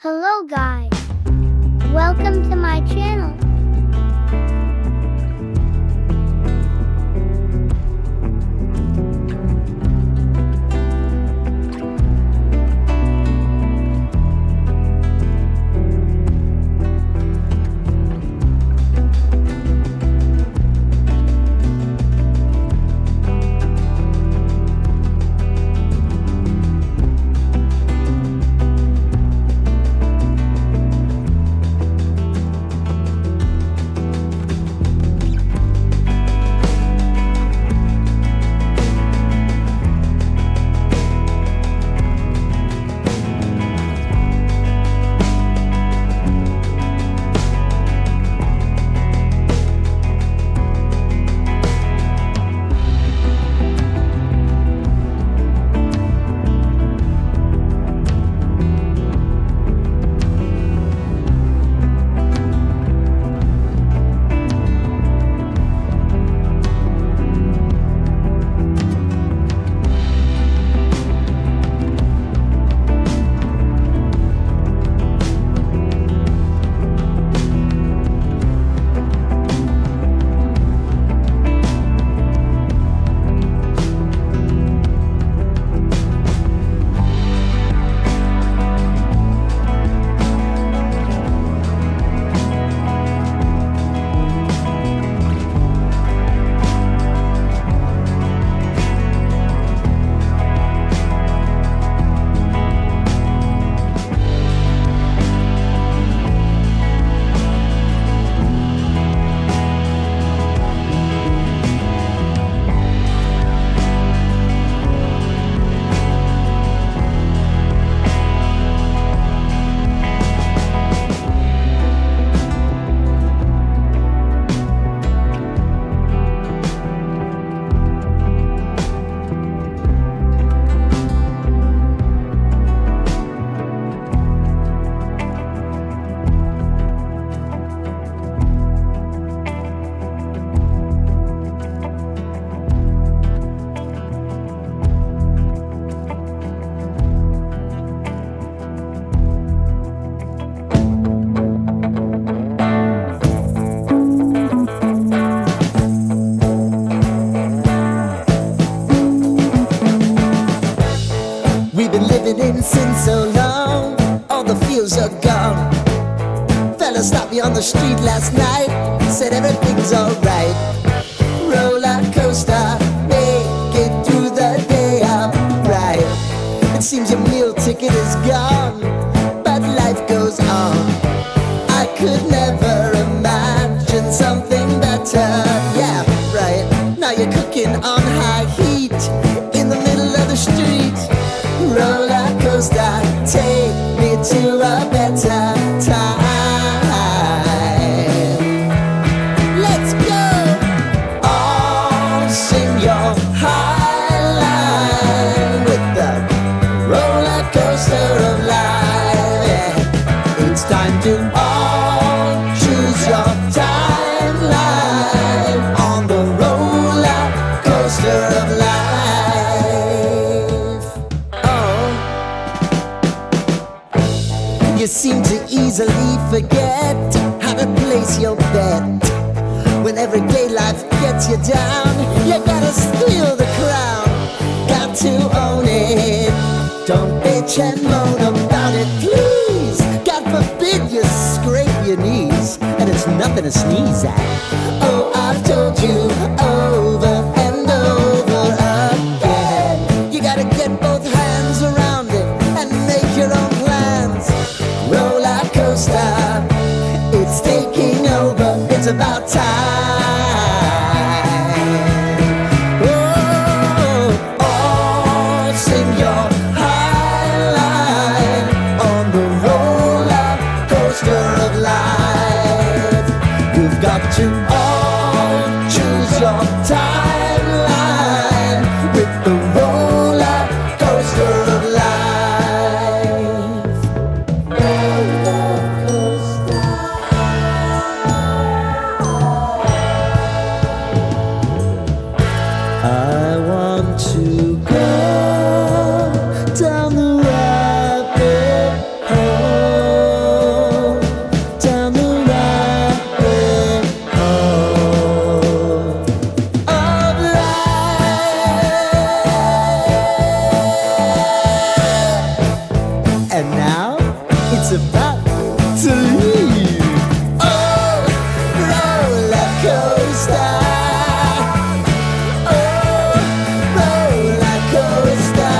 Hello guys, welcome to my channel. We've been living in sin so long, all the feels are gone. Fella stopped me on the street last night, said everything's alright. Roller coaster, make it through the day upright. It seems your meal ticket is gone, but life goes on. I could never imagine something better. Yeah, right. Now you're cooking on high heat in the middle of the street. Roller coaster, take me to a better time. Let's go! All sing your high line with the roller coaster of life. Yeah. It's time to all choose your timeline on the roller coaster of life. You seem to easily forget how to place your bet. When everyday life gets you down, you gotta steal the crown. Got to own it. Don't bitch and moan about it, please. God forbid you scrape your knees, and it's nothing to sneeze at. Oh, I've told you over and over again, you gotta get both hands around it and make your own plans. Roller coaster, it's taking over, it's about time. Oh, all sing your high line on the roller coaster of life. You've got to all choose your timeline with the roller coaster of life. Roller coaster. It's about to leave. Oh, roller coaster. Oh, roller coaster.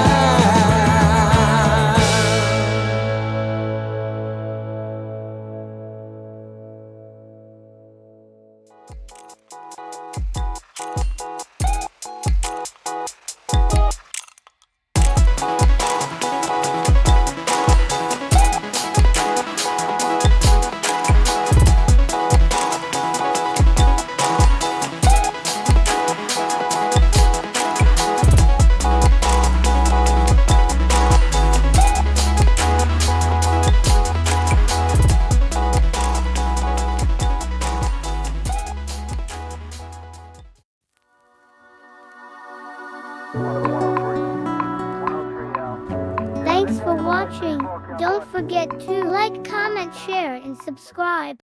Thanks for watching. Don't forget to like, comment, share, and subscribe.